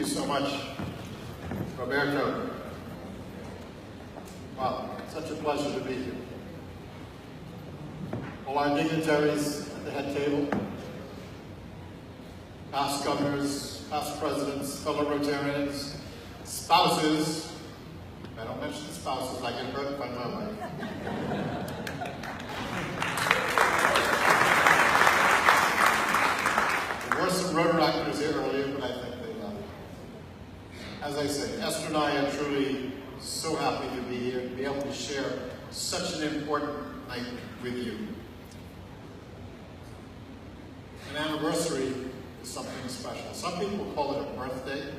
so much, Roberto. Wow, such a pleasure to be here. All our dignitaries at the head table, past governors, past presidents, fellow Rotarians, spouses. I don't mention spouses, I get hurt by my wife. There were some Rotaractors here earlier, but I think they love it. As I say, Esther and I are truly so happy to be here, to be able to share such an important night with you. An anniversary is something special. Some people call it a birthday.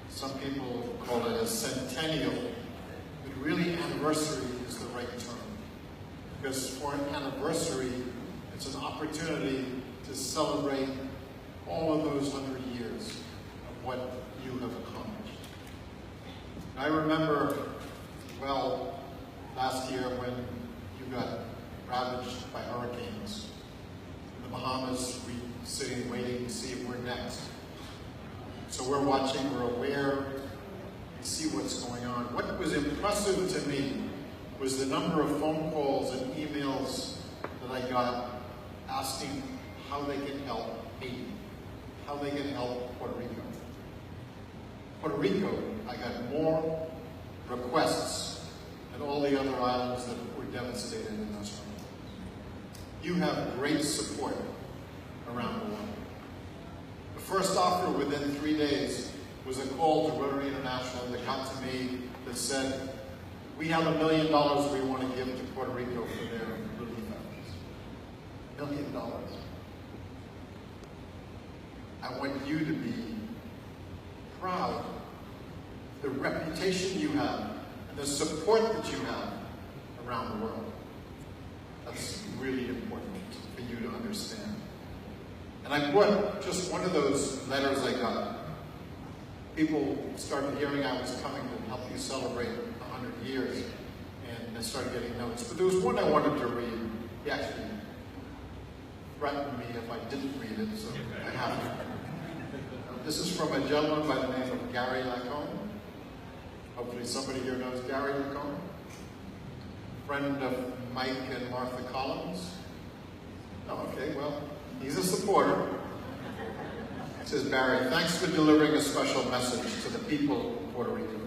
Some people call it a centennial. But really, anniversary is the right term. Because for an anniversary, it's an opportunity to celebrate all of those 100 years of what you have accomplished. I remember, well, last year when you got ravaged by hurricanes. In the Bahamas, we sitting waiting to see if we're next. So we're watching, we're aware, we see what's going on. What was impressive to me was the number of phone calls and emails that I got asking how they can help Haiti, how they can help Puerto Rico. Puerto Rico, I got more requests than all the other islands that were devastated in those hurricanes. You have great support around the world. The first offer within 3 days was a call to Rotary International that got to me that said, we have $1 million we want to give to Puerto Rico for their relief efforts. $1 million. I want you to be proud of the reputation you have and the support that you have around the world. That's really important for you to understand. And I brought just one of those letters I got. People started hearing I was coming to help you celebrate 100 years, and I started getting notes. But there was one I wanted to read. He actually threatened me if I didn't read it, so I have to. This is from a gentleman by the name of Gary Lacombe. Hopefully somebody here knows Gary Lacombe. Friend of Mike and Martha Collins. Oh, okay, well, he's a supporter. It says, Barry, thanks for delivering a special message to the people of Puerto Rico.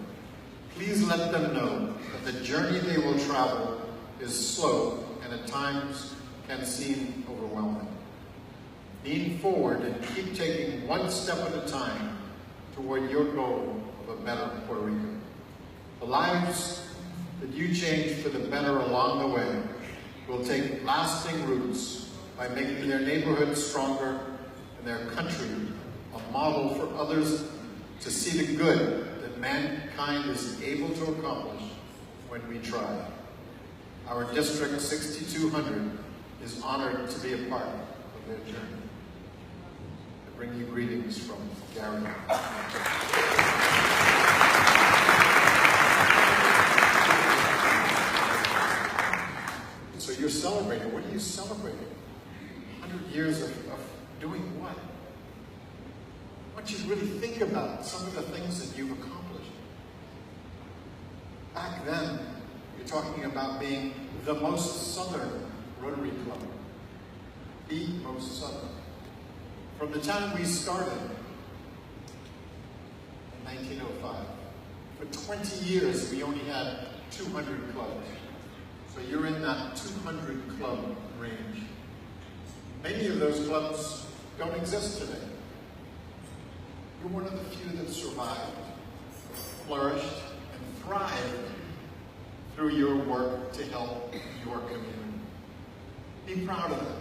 Please let them know that the journey they will travel is slow and at times can seem overwhelming. Lean forward and keep taking one step at a time toward your goal of a better Puerto Rico. The lives that you change for the better along the way will take lasting roots by making their neighborhoods stronger and their country a model for others to see the good that mankind is able to accomplish when we try. Our District 6200 is honored to be a part of their journey. I bring you greetings from Gary. So you're celebrating. What are you celebrating? 100 years of doing what? I want you to really think about some of the things that you've accomplished. Back then, you're talking about being the most southern Rotary Club. The most southern. From the time we started in 1905, for 20 years we only had 200 clubs. So you're in that 200 club range. Many of those clubs don't exist today. You're one of the few that survived, flourished, and thrived through your work to help your community. Be proud of it.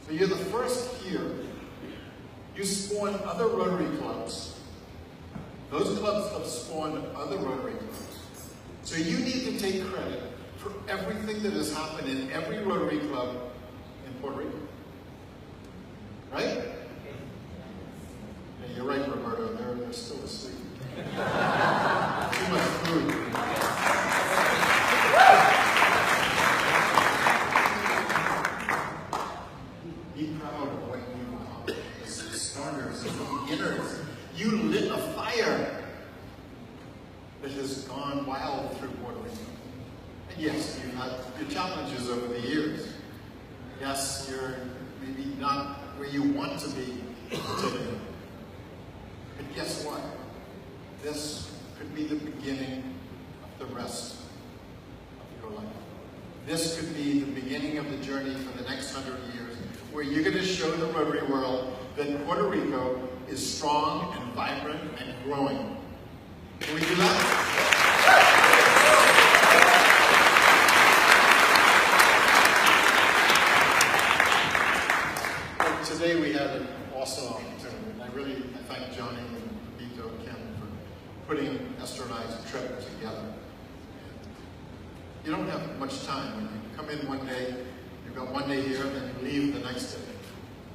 So you're the first here. You spawn other Rotary clubs. Those clubs have spawned other Rotary clubs. So you need to take credit for everything that has happened in every Rotary club in Puerto Rico. Right? Yeah, you're right, Roberto. They're still asleep. Too much food. Be proud of what you've accomplished. As starters, as beginners, You lit a fire that has gone wild through Puerto Rico. And yes, you've had your challenges over the years. Yes, you're maybe not where you want to be today. But guess what? This could be the beginning of the rest of your life. This could be the beginning of the journey for the next 100 years, where you're going to show the Rotary world that Puerto Rico is strong and vibrant and growing. Can we do that? Well, today we had an awesome opportunity, and I thank Johnny and Vito and Ken for putting Esther and I's trip together. You don't have much time. When you come in one day, you've got one day here, and then you leave the next day.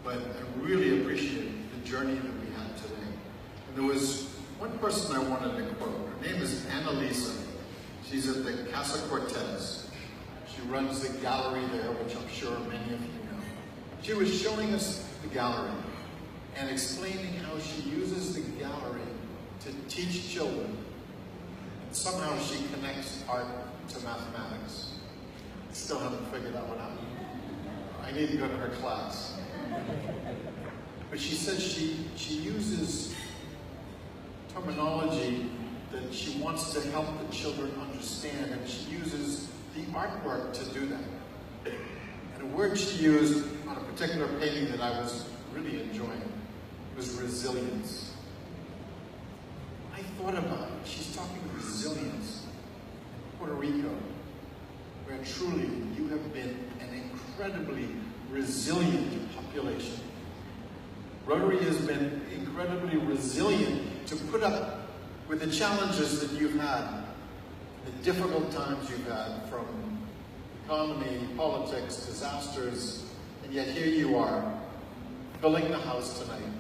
But I really appreciate the journey that we had today. And there was one person I wanted to quote. Her name is Annalisa. She's at the Casa Cortez. She runs the gallery there, which I'm sure many of you know. She was showing us the gallery and explaining how she uses the gallery to teach children. And somehow she connects art to mathematics. Still haven't figured that one out. I need to go to her class. But she says she uses terminology that she wants to help the children understand, and she uses the artwork to do that. And a word she used on a particular painting that I was really enjoying was resilience. I thought about it. She's talking resilience in Puerto Rico, where truly you have been an incredibly resilient population. Rotary has been incredibly resilient to put up with the challenges that you've had, the difficult times you've had from economy, politics, disasters, and yet here you are, filling the house tonight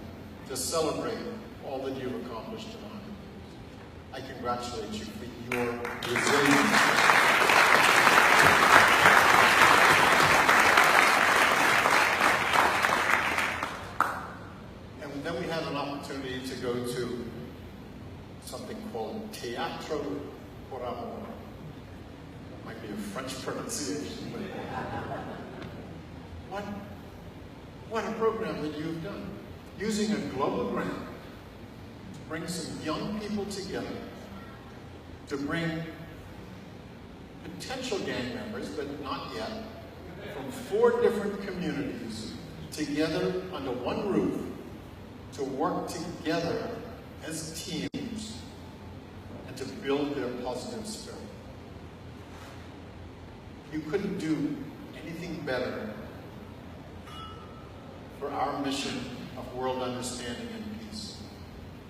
to celebrate all that you've accomplished in 100 years. I congratulate you for your resilience. And then we had an opportunity to go to something called Teatro por Amor. Might be a French pronunciation, but what a program that you've done. Using a global grant to bring some young people together, to bring potential gang members, but not yet, from 4 different communities together under one roof to work together as teams and to build their positive spirit. You couldn't do anything better for our mission of world understanding and peace.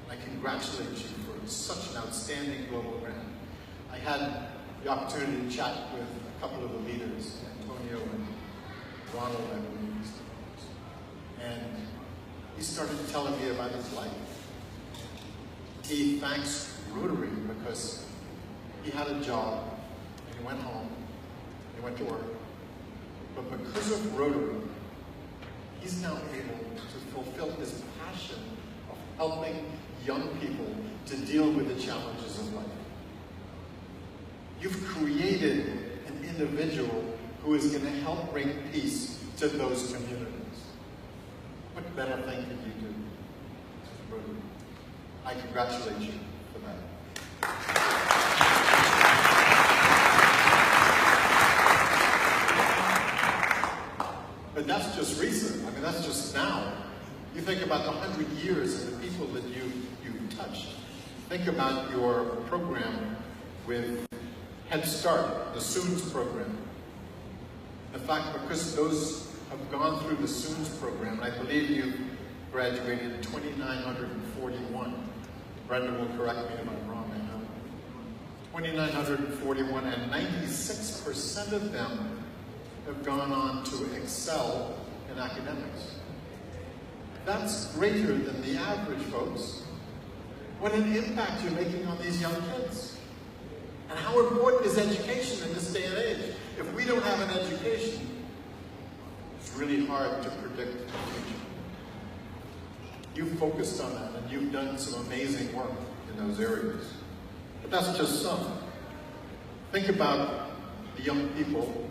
And I congratulate you for such an outstanding global grant. I had the opportunity to chat with a couple of the leaders, Antonio and Ronald, I believe, and he started telling me about his life. He thanks Rotary because he had a job, and he went home, he went to work, but because of Rotary, he's now able to fulfill his passion of helping young people to deal with the challenges of life. You've created an individual who is going to help bring peace to those communities. What better thing could you do? Rotary. I congratulate you for that. But that's just recent. I mean, that's just now. You think about the 100 years and the people that you've touched. Think about your program with Head Start, the SOONS program. In fact, because those have gone through the SOONS program, I believe you graduated 2,941. Brenda will correct me if I'm wrong, I know. 2,941, and 96% of them have gone on to excel in academics. That's greater than the average, folks. What an impact you're making on these young kids. And how important is education in this day and age? If we don't have an education, it's really hard to predict the future. You've focused on that, and you've done some amazing work in those areas. But that's just some. Think about the young people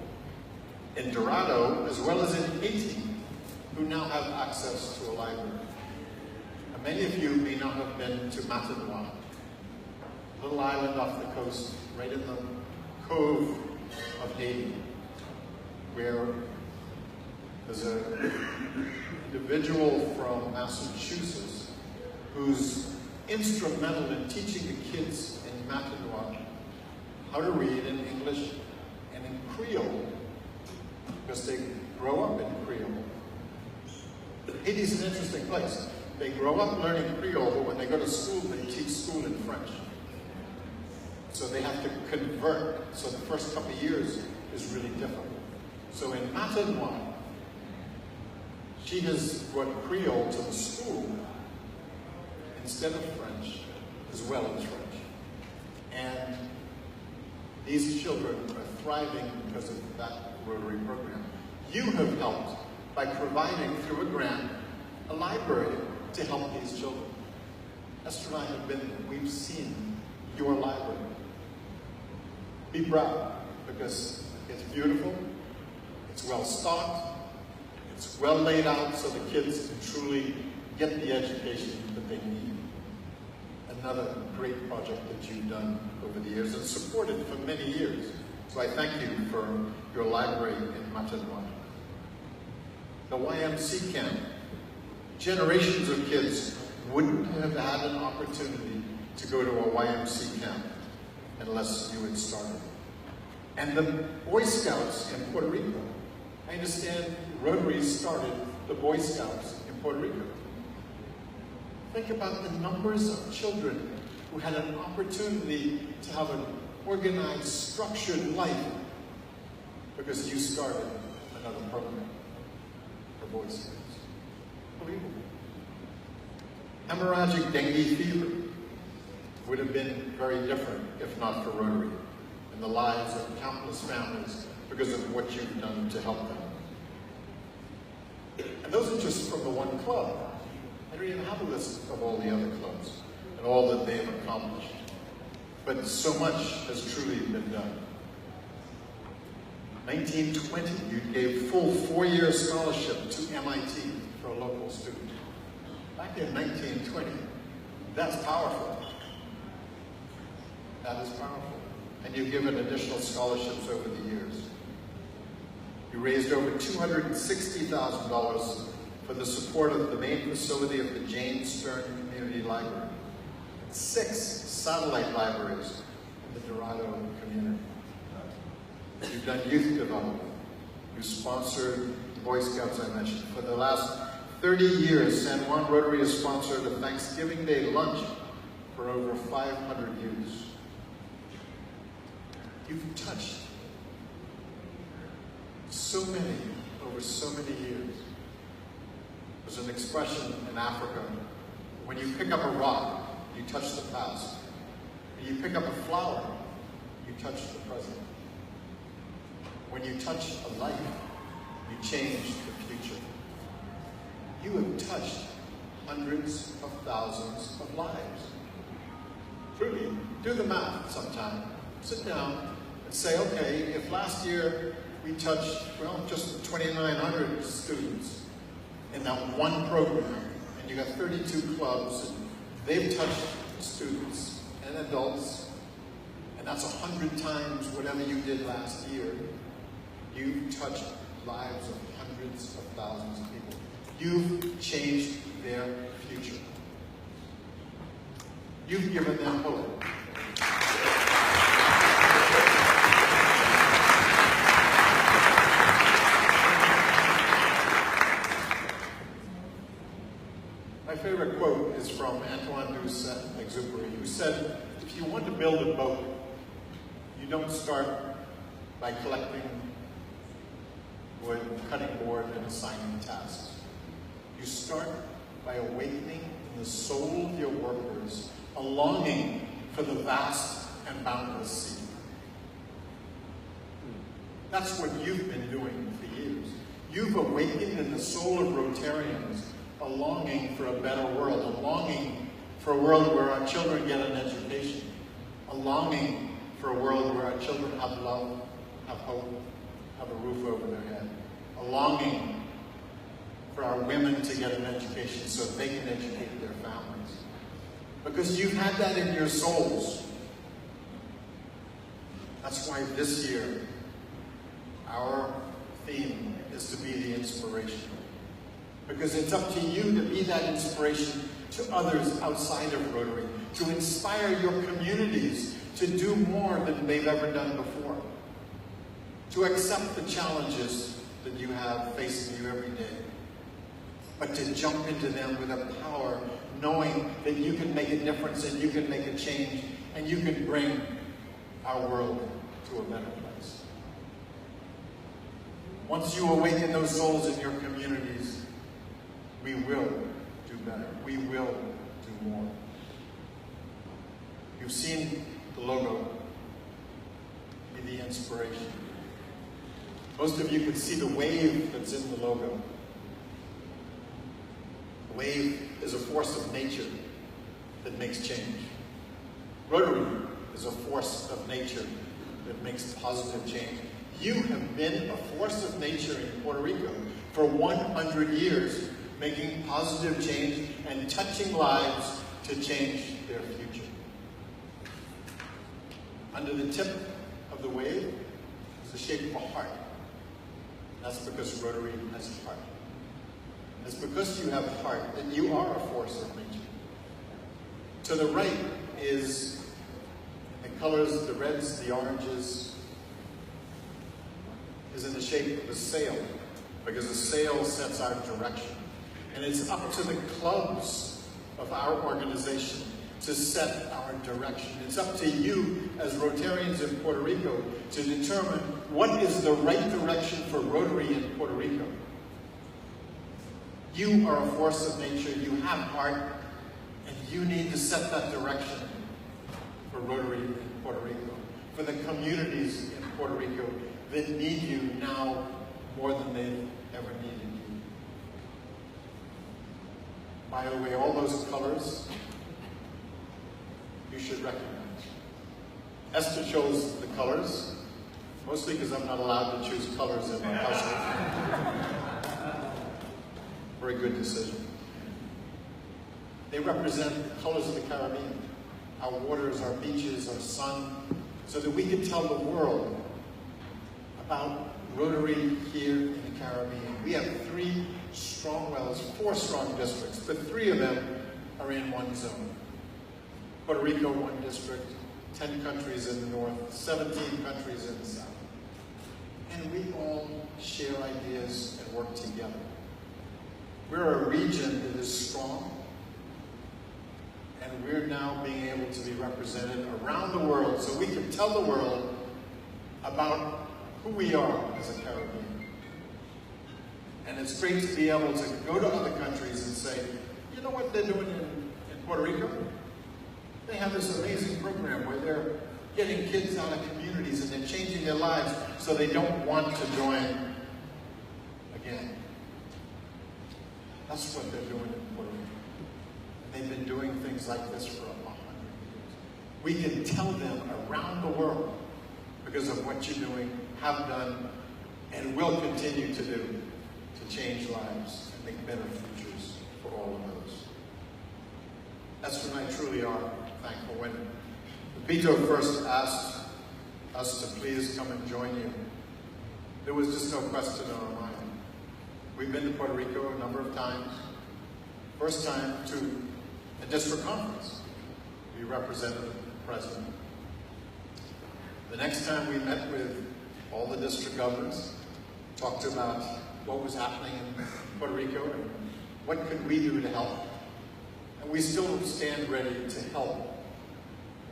in Dorado, as well as in Haiti, who now have access to a library. And many of you may not have been to Matanoa, a little island off the coast, right in the cove of Haiti, where there's an individual from Massachusetts who's instrumental in teaching the kids in Matanoa how to read in English and in Creole, because they grow up in Creole. Haiti's an interesting place. They grow up learning Creole, but when they go to school, they teach school in French. So they have to convert. So the first couple of years is really difficult. So in Matanoa, she has brought Creole to the school instead of French, as well as French. And these children are thriving because of that Rotary program. You have helped by providing, through a grant, a library to help these children. Esther and I have been there. We've seen your library. Be proud, because it's beautiful, it's well stocked, it's well laid out so the kids can truly get the education that they need. Another great project that you've done over the years and supported for many years. So I thank you for your library in Matanoa. The YMC camp. Generations of kids wouldn't have had an opportunity to go to a YMC camp unless you had started. And the Boy Scouts in Puerto Rico. I understand Rotary started the Boy Scouts in Puerto Rico. Think about the numbers of children who had an opportunity to have an organized, structured life because you started another program for Boy Scouts. Unbelievable. Hemorrhagic dengue fever would have been very different if not for Rotary and the lives of countless families because of what you've done to help them. And those are just from the one club. I don't even have a list of all the other clubs and all that they have accomplished. But so much has truly been done. 1920, you gave full 4-year scholarship to MIT for a local student. Back in 1920, that's powerful. That is powerful. And you've given additional scholarships over the years. You raised over $260,000 for the support of the main facility of the Jane Stern Community Library, 6 satellite libraries in the Dorado community. You've done youth development. You sponsored the Boy Scouts I mentioned. For the last 30 years, San Juan Rotary has sponsored a Thanksgiving Day lunch for over 500 youths. You've touched so many over so many years. There's an expression in Africa, when you pick up a rock, you touch the past. When you pick up a flower, you touch the present. When you touch a life, you change the future. You have touched hundreds of thousands of lives. Truly, do the math sometime. Sit down and say, okay, if last year we touched, well, just 2,900 students in that one program, and you got 32 clubs, and they've touched students and adults, and that's 100 times whatever you did last year. You've touched lives of hundreds of thousands of people. You've changed their future. You've given them hope. My favorite quote is from Antoine de Saint-Exupéry, who said, if you want to build a boat, you don't start by collecting wood, cutting board, and assigning tasks. You start by awakening in the soul of your workers a longing for the vast and boundless sea. That's what you've been doing for years. You've awakened in the soul of Rotarians a longing for a better world, a longing for a world where our children get an education, a longing for a world where our children have love, have hope, have a roof over their head, a longing for our women to get an education so they can educate their families. Because you've had that in your souls. That's why this year, our theme is to be the inspiration. Because it's up to you to be that inspiration to others outside of Rotary, to inspire your communities to do more than they've ever done before, to accept the challenges that you have facing you every day, but to jump into them with a power, knowing that you can make a difference and you can make a change and you can bring our world to a better place. Once you awaken those souls in your communities, we will do better. We will do more. You've seen the logo, be the inspiration. Most of you can see the wave that's in the logo. The wave is a force of nature that makes change. Rotary is a force of nature that makes positive change. You have been a force of nature in Puerto Rico for 100 years, making positive change and touching lives to change their future. Under the tip of the wave is the shape of a heart. That's because Rotary has a heart. It's because you have a heart that you are a force of nature. To the right is the colors, the reds, the oranges, is in the shape of a sail, because a sail sets our direction. And it's up to the clubs of our organization to set our direction. It's up to you as Rotarians in Puerto Rico to determine what is the right direction for Rotary in Puerto Rico. You are a force of nature, you have heart, and you need to set that direction for Rotary in Puerto Rico, for the communities in Puerto Rico that need you now more than they've ever needed you. By the way, all those colors you should recognize. Esther chose the colors, mostly because I'm not allowed to choose colors in my household. Very good decision. They represent the colors of the Caribbean, our waters, our beaches, our sun, so that we can tell the world about Rotary here in the Caribbean. We have 3 strong, well, it's 4 strong districts, but 3 of them are in one zone. Puerto Rico, 1 district, 10 countries in the north, 17 countries in the south. And we all share ideas and work together. We're a region that is strong, and we're now being able to be represented around the world so we can tell the world about who we are as a Caribbean. And it's great to be able to go to other countries and say, you know what they're doing in Puerto Rico? They have this amazing program where they're getting kids out of communities and they're changing their lives so they don't want to join again. That's what they're doing in Puerto Rico. They've been doing things like this for 100 years. We can tell them around the world because of what you're doing, have done, and will continue to do to change lives and make better futures for all of us. That's when I truly are thankful. When Vito first asked us to please come and join you, there was just no question in our mind. We've been to Puerto Rico a number of times. First time to a district conference. We represented the president. The next time we met with all the district governors, talked about what was happening in Puerto Rico and what could we do to help. And we still stand ready to help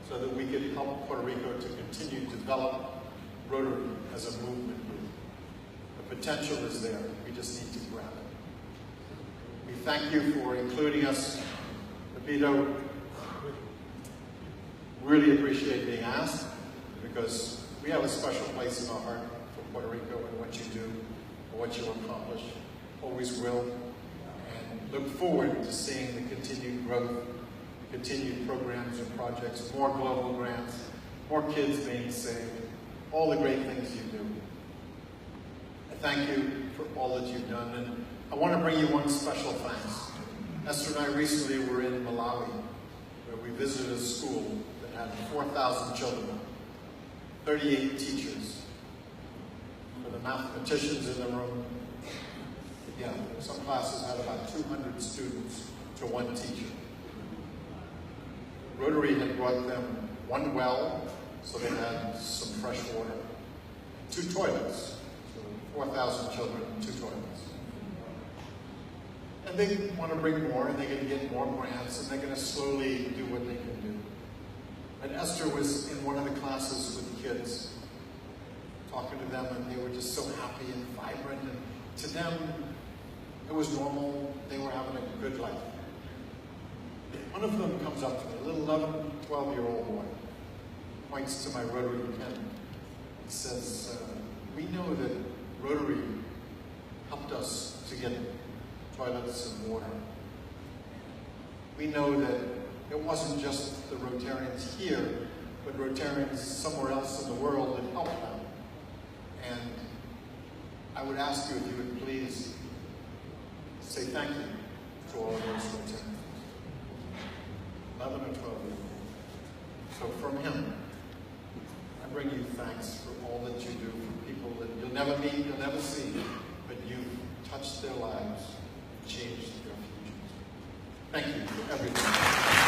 so that we can help Puerto Rico to continue to develop Rotary as a movement. The potential is there. We just need to grab it. We thank you for including us. Vito, really appreciate being asked because we have a special place in our heart for Puerto Rico and what you do and what you accomplish. Always will. And look forward to seeing the continued growth, continued programs and projects, more global grants, more kids being saved, all the great things you do. I thank you for all that you've done, and I want to bring you one special thanks. Esther and I recently were in Malawi, where we visited a school that had 4,000 children, 38 teachers. For the mathematicians in the room, yeah, some classes had about 200 students to one teacher. Rotary had brought them one well, so they had some fresh water, 2 toilets, so 4,000 children, 2 toilets. And they want to bring more, and they're going to get more grants, and they're going to slowly do what they can do. And Esther was in one of the classes with kids, talking to them, and they were just so happy and vibrant, and to them, it was normal. They were having a good life. One of them comes up to me, a little 11, 12-year-old boy, points to my Rotary pen. He says, we know that Rotary helped us to get toilets and water. We know that it wasn't just the Rotarians here, but Rotarians somewhere else in the world that helped them. And I would ask you if you would please say thank you to all of those Rotarians. 11 or 12 years old. So from him, I bring you thanks for all that you do for people that you'll never meet, you'll never see, but you've touched their lives, changed their futures. Thank you for everything.